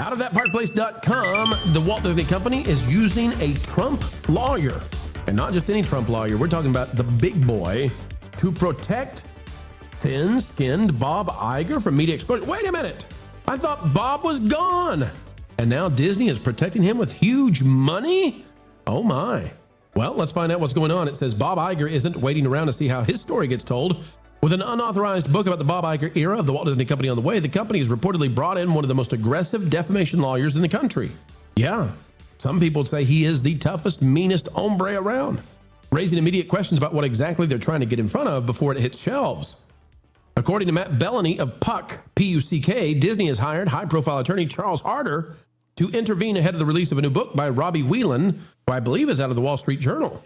Out of thatparkplace.com, the Walt Disney Company is using a Trump lawyer, and not just any Trump lawyer. We're talking about the big boy, to protect thin-skinned Bob Iger from media exposure. Wait a minute. I thought Bob was gone. And now Disney is protecting him with huge money? Oh my. Well, let's find out what's going on. It says Bob Iger isn't waiting around to see how his story gets told. With an unauthorized book about the Bob Iger era of the Walt Disney Company on the way, the company has reportedly brought in one of the most aggressive defamation lawyers in the country. Yeah, some people say he is the toughest, meanest hombre around, raising immediate questions about what exactly they're trying to get in front of before it hits shelves. According to Matt Bellany of Puck, P-U-C-K, Disney has hired high-profile attorney Charles Harder to intervene ahead of the release of a new book by Robbie Whelan, who I believe is out of the Wall Street Journal.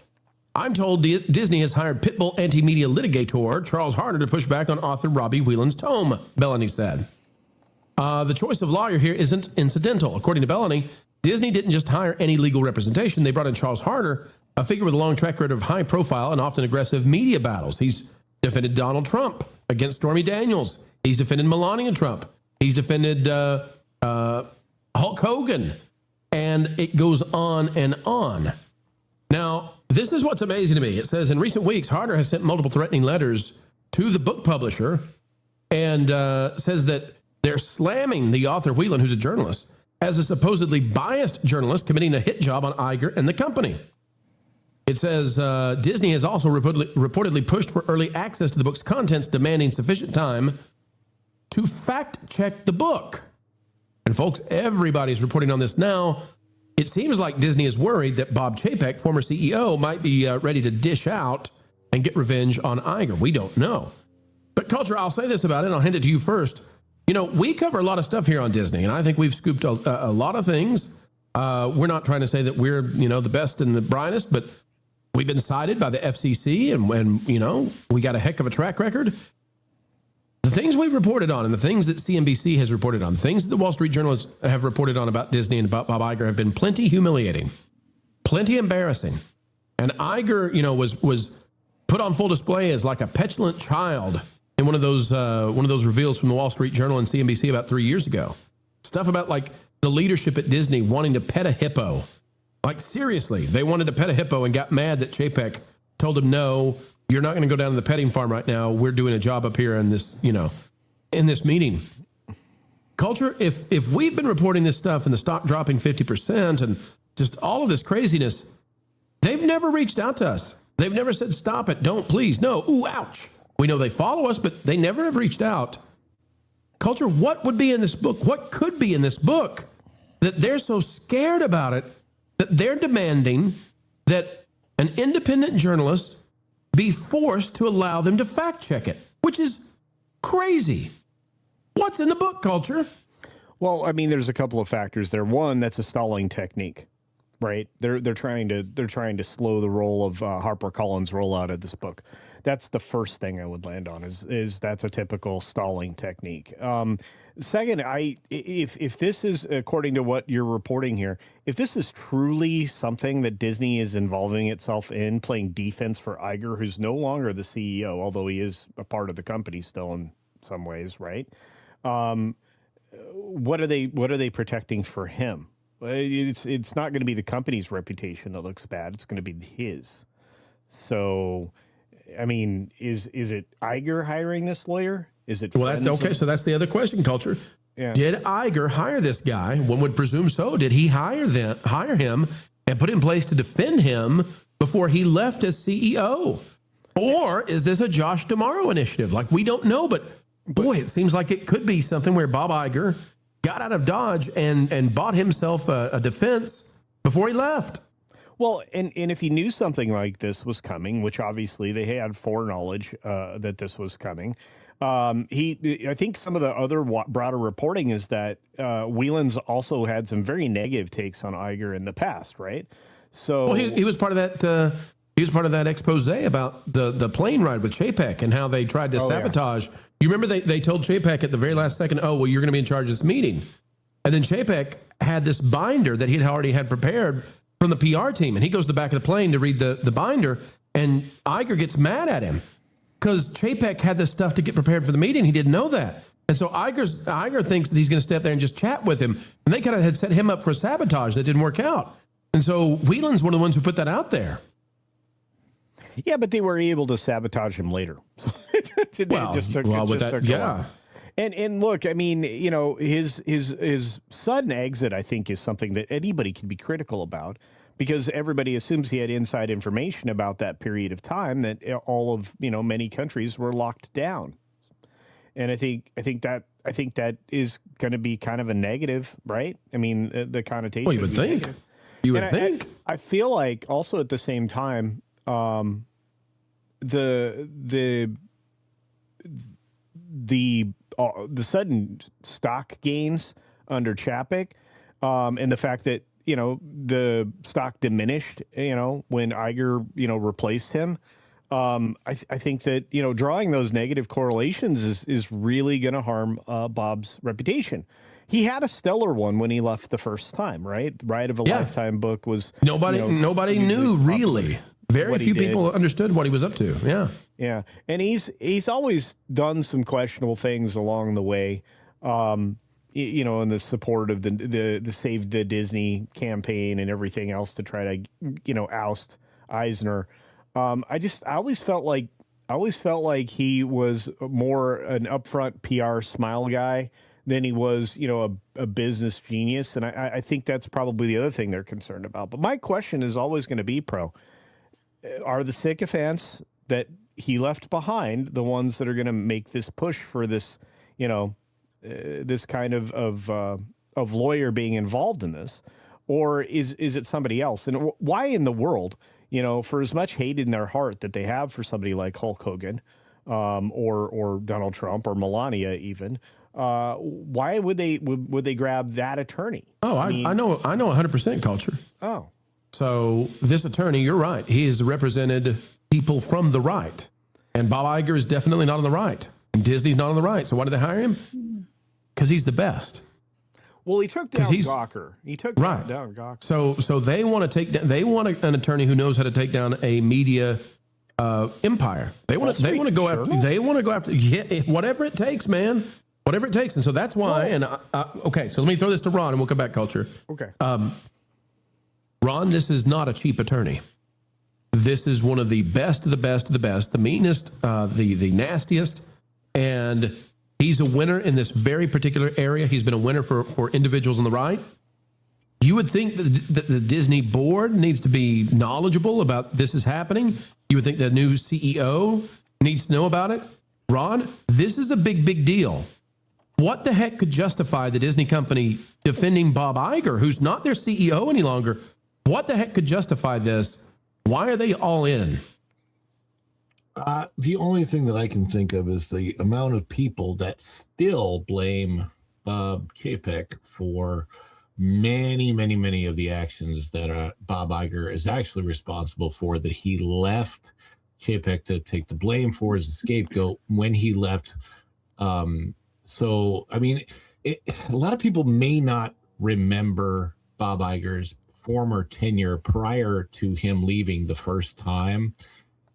I'm told Disney has hired Pitbull anti-media litigator Charles Harder to push back on author Robbie Whelan's tome, Bellany said. The choice of lawyer here isn't incidental. According to Bellany, Disney didn't just hire any legal representation. They brought in Charles Harder, a figure with a long track record of high-profile and often aggressive media battles. He's defended Donald Trump against Stormy Daniels. He's defended Melania Trump. He's defended Hulk Hogan. And it goes on and on. Now, this is what's amazing to me. It says, in recent weeks, Harder has sent multiple threatening letters to the book publisher and says that they're slamming the author Whelan, who's a journalist, as a supposedly biased journalist committing a hit job on Iger and the company. It says Disney has also reportedly pushed for early access to the book's contents, demanding sufficient time to fact-check the book. And folks, everybody's reporting on this now. It seems like Disney is worried that Bob Chapek, former CEO, might be ready to dish out and get revenge on Iger. We don't know. But Culture, I'll say this about it, and I'll hand it to you first. You know, we cover a lot of stuff here on Disney, and I think we've scooped a lot of things. We're not trying to say that we're, the best and the brightest, but we've been cited by the FCC, and when, we got a heck of a track record. The things we've reported on and the things that CNBC has reported on, the things that the Wall Street Journal have reported on about Disney and about Bob Iger have been plenty humiliating, plenty embarrassing. And Iger, was put on full display as like a petulant child in one of those reveals from the Wall Street Journal and CNBC about 3 years ago. Stuff about like the leadership at Disney wanting to pet a hippo. Like seriously, they wanted to pet a hippo and got mad that Chapek told them, no, you're not going to go down to the petting farm right now. We're doing a job up here in this, in this meeting. Culture, if we've been reporting this stuff and the stock dropping 50% and just all of this craziness, they've never reached out to us. They've never said, stop it, don't, please, no, ooh, ouch. We know they follow us, but they never have reached out. Culture, what would be in this book? What could be in this book that they're so scared about it that they're demanding that an independent journalist be forced to allow them to fact check it, which is crazy. What's in the book, Culture? Well, I mean, there's a couple of factors there. One, that's a stalling technique, right? They're trying to slow the roll of HarperCollins' rollout of this book. That's the first thing I would land on is that's a typical stalling technique. Second, if this is, according to what you're reporting here, if this is truly something that Disney is involving itself in, playing defense for Iger, who's no longer the CEO, although he is a part of the company still in some ways, right? What are they protecting for him? It's not going to be the company's reputation that looks bad. It's going to be his. So, I mean, is it Iger hiring this lawyer? Is it? Well, so that's the other question, Culture. Yeah. Did Iger hire this guy? One would presume so. Did he hire him and put in place to defend him before he left as CEO? Or is this a Josh D'Amaro initiative? Like, we don't know, but boy, it seems like it could be something where Bob Iger got out of Dodge and bought himself a defense before he left. Well, and if he knew something like this was coming, which obviously they had foreknowledge that this was coming, I think some of the other broader reporting is that Whelan's also had some very negative takes on Iger in the past, right? So, well, he was part of that. He was part of that expose about the plane ride with Chapek and how they tried to sabotage. Yeah. You remember they told Chapek at the very last second, oh, well, you're going to be in charge of this meeting. And then Chapek had this binder that he'd already had prepared from the PR team. And he goes to the back of the plane to read the binder. And Iger gets mad at him because Chapek had this stuff to get prepared for the meeting. He didn't know that. And so Iger thinks that he's going to step there and just chat with him. And they kind of had set him up for sabotage that didn't work out. And so Whelan's one of the ones who put that out there. Yeah, but they were able to sabotage him later. So it just took yeah. And look, I mean, you know, his sudden exit, I think, is something that anybody can be critical about, because everybody assumes he had inside information about that period of time that all of, you know, many countries were locked down. And I think that is going to be kind of a negative, right? I mean, the connotation. Well, you would think. Negative. You would think. I feel like also at the same time, the sudden stock gains under Chapek, and the fact that, you know, the stock diminished, you know, when Iger, you know, replaced him. I think that, you know, drawing those negative correlations is really going to harm Bob's reputation. He had a stellar one when he left the first time, right? Ride of a Lifetime book was nobody knew really. Very few people understood what he was up to. Yeah. Yeah. And he's always done some questionable things along the way. You know, in the support of the Save the Disney campaign and everything else to try to, you know, oust Eisner. I always felt like he was more an upfront PR smile guy than he was, you know, a business genius. And I think that's probably the other thing they're concerned about. But my question is always going to be, are the sycophants that he left behind the ones that are going to make this push for this, you know, this kind of lawyer being involved in this? Or is it somebody else? And why in the world, you know, for as much hate in their heart that they have for somebody like Hulk Hogan, or Donald Trump or Melania even, why would they grab that attorney? Oh, I know 100% culture. Oh. So this attorney, you're right. He has represented people from the right. And Bob Iger is definitely not on the right. And Disney's not on the right. So why did they hire him? Because he's the best. Well, he took down Gawker. He took down Gawker. So they want to take down. They want an attorney who knows how to take down a media empire. They want to go after. They want to go after. Yeah, whatever it takes, man. Whatever it takes. And so that's why. And okay, so let me throw this to Ron, and we'll come back. Culture. Okay. Ron, this is not a cheap attorney. This is one of the best of the best of the best, the meanest, the nastiest, and he's a winner in this very particular area. He's been a winner for individuals on the right. You would think that the Disney board needs to be knowledgeable about this is happening. You would think the new CEO needs to know about it. Ron, this is a big deal. What the heck could justify the Disney company defending Bob Iger, who's not their CEO any longer? What the heck could justify this? Why are they all in? The only thing that I can think of is the amount of people that still blame Bob Chapek for many of the actions that Bob Iger is actually responsible for, that he left Chapek to take the blame for as a scapegoat when he left. So, I mean, a lot of people may not remember Bob Iger's former tenure prior to him leaving the first time.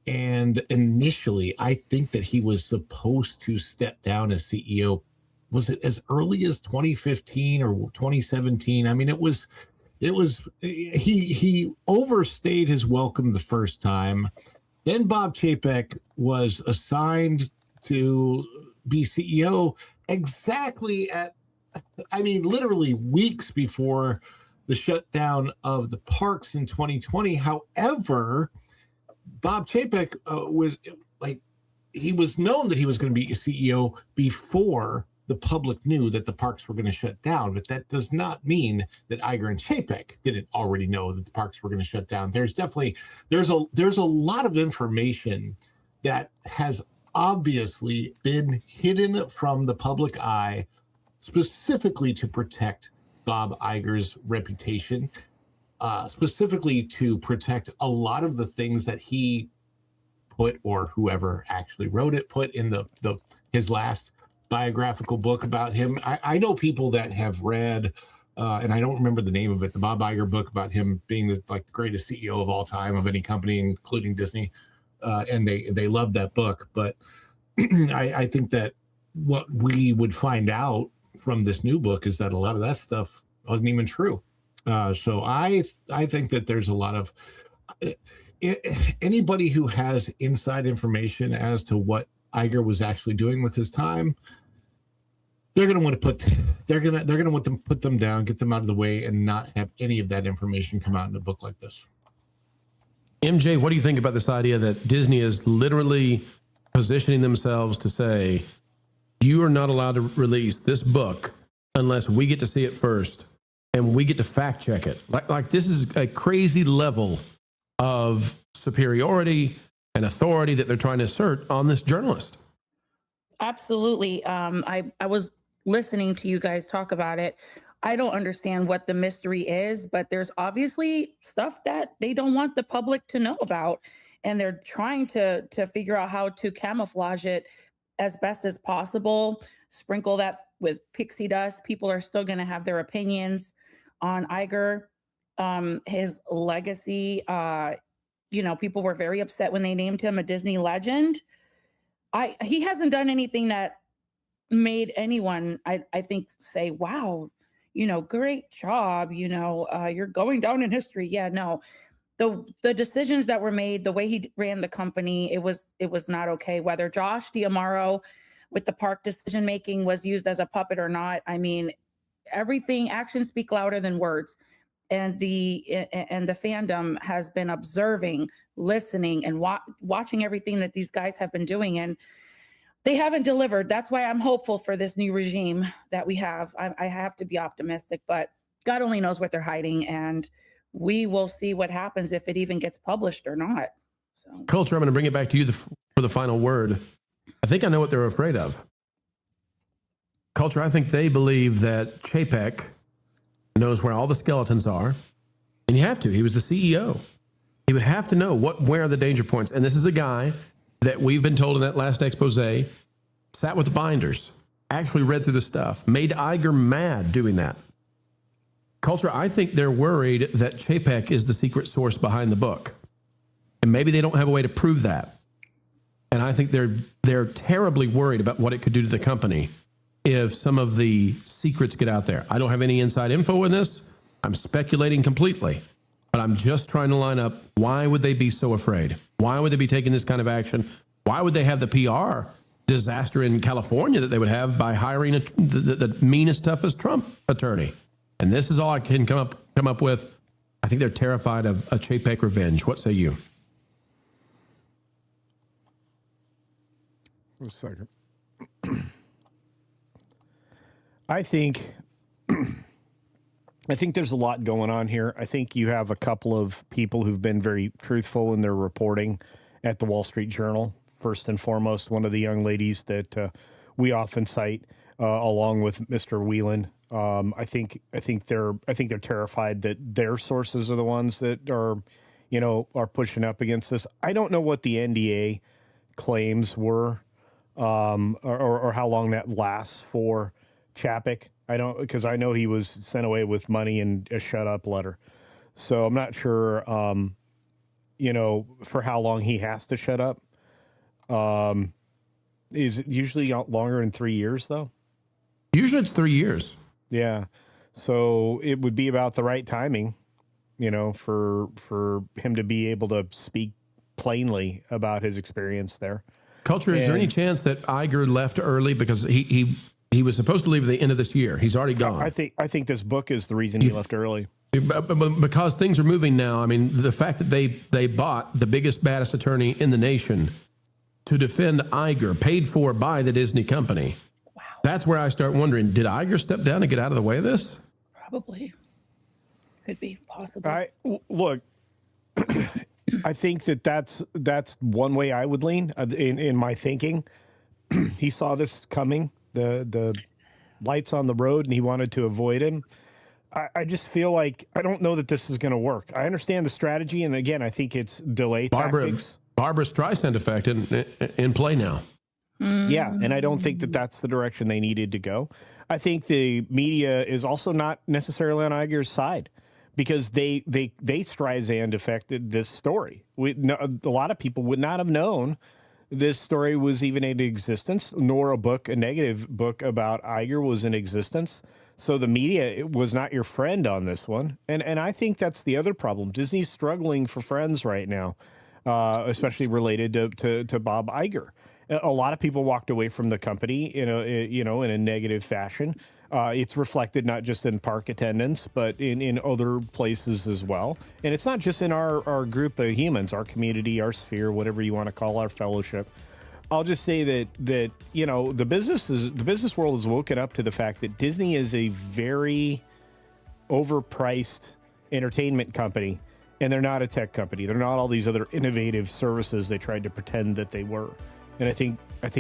And initially, I think that he was supposed to step down as CEO. Was it as early as 2015 or 2017? I mean, he overstayed his welcome the first time. Then Bob Chapek was assigned to be CEO exactly literally weeks before the shutdown of the parks in 2020. However, Bob Chapek he was known that he was going to be CEO before the public knew that the parks were going to shut down. But that does not mean that Iger and Chapek didn't already know that the parks were going to shut down. There's a lot of information that has obviously been hidden from the public eye, specifically to protect Bob Iger's reputation, specifically to protect a lot of the things that he put, or whoever actually wrote it, put in his last biographical book about him. I know people that have read, and I don't remember the name of it, the Bob Iger book about him being the greatest CEO of all time of any company, including Disney, and they love that book. But I think that what we would find out from this new book is that a lot of that stuff wasn't even true. So I think that there's a lot of anybody who has inside information as to what Iger was actually doing with his time, they're going to want to put them down, get them out of the way, and not have any of that information come out in a book like this. MJ, what do you think about this idea that Disney is literally positioning themselves to say, you are not allowed to release this book unless we get to see it first and we get to fact check it? Like this is a crazy level of superiority and authority that they're trying to assert on this journalist. Absolutely. I was listening to you guys talk about it. I don't understand what the mystery is, but there's obviously stuff that they don't want the public to know about. And they're trying to figure out how to camouflage it as best as possible, sprinkle that with pixie dust. People are still going to have their opinions on Iger, his legacy. People were very upset when they named him a Disney legend. He hasn't done anything that made anyone, I think, say, wow, great job. You're going down in history. Yeah, no, the decisions that were made, the way he ran the company, it was not okay. Whether Josh D'Amaro with the park decision making was used as a puppet or not. I mean, actions speak louder than words. And the fandom has been observing, listening, and watching everything that these guys have been doing, and they haven't delivered. That's why I'm hopeful for this new regime that we have. I have to be optimistic, but God only knows what they're hiding, and we will see what happens if it even gets published or not. So, Culture, I'm going to bring it back to you for the final word. I think I know what they're afraid of. Culture, I think they believe that Chapek knows where all the skeletons are, and you have to. He was the CEO. He would have to know where are the danger points. And this is a guy that we've been told in that last expose sat with the binders, actually read through the stuff, made Iger mad doing that. Culture, I think they're worried that Chapek is the secret source behind the book, and maybe they don't have a way to prove that. And I think they're terribly worried about what it could do to the company if some of the secrets get out there. I don't have any inside info in this. I'm speculating completely, but I'm just trying to line up, why would they be so afraid? Why would they be taking this kind of action? Why would they have the PR disaster in California that they would have by hiring the meanest, toughest Trump attorney? And this is all I can come up with. I think they're terrified of a Chapek revenge. What say you? A second. I think there's a lot going on here. I think you have a couple of people who've been very truthful in their reporting at the Wall Street Journal. First and foremost, one of the young ladies that we often cite, along with Mr. Whelan. I think they're terrified that their sources are the ones that are pushing up against this. I don't know what the NDA claims were, or how long that lasts for Chapek. Because I know he was sent away with money and a shut up letter. So I'm not sure, for how long he has to shut up. Is it usually longer than 3 years though? Usually it's 3 years. Yeah. So it would be about the right timing, for him to be able to speak plainly about his experience there. Culture, is there any chance that Iger left early because he was supposed to leave at the end of this year? He's already gone. I think this book is the reason he left early. Because things are moving now. I mean, the fact that they bought the biggest, baddest attorney in the nation to defend Iger, paid for by the Disney company. wow. That's where I start wondering, did Iger step down and get out of the way of this? Probably. Could be possible. Look, I think that's one way I would lean in my thinking. He saw this coming, the lights on the road, and he wanted to avoid him. I just feel like I don't know that this is going to work. I understand the strategy, and again, I think it's delay tactics. Barbara Streisand effect in play now. Yeah, and I don't think that that's the direction they needed to go. I think the media is also not necessarily on Iger's side because they Streisand affected this story. A lot of people would not have known this story was even in existence, nor a negative book about Iger was in existence. So the media was not your friend on this one. And I think that's the other problem. Disney's struggling for friends right now, especially related to Bob Iger. A lot of people walked away from the company in a negative fashion. It's reflected not just in park attendance, but in other places as well. And it's not just in our group of humans, our community, our sphere, whatever you want to call our fellowship. I'll just say that the business world has woken up to the fact that Disney is a very overpriced entertainment company, and they're not a tech company. They're not all these other innovative services they tried to pretend that they were. And I think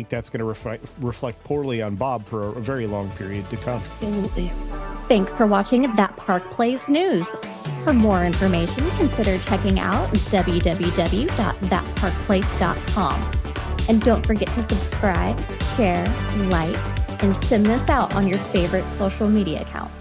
that's going to reflect poorly on Bob for a very long period to come. Absolutely. Thanks for watching That Park Plays News. For more information, consider checking out www.thatparkplace.com. And don't forget to subscribe, share, like, and send this out on your favorite social media accounts.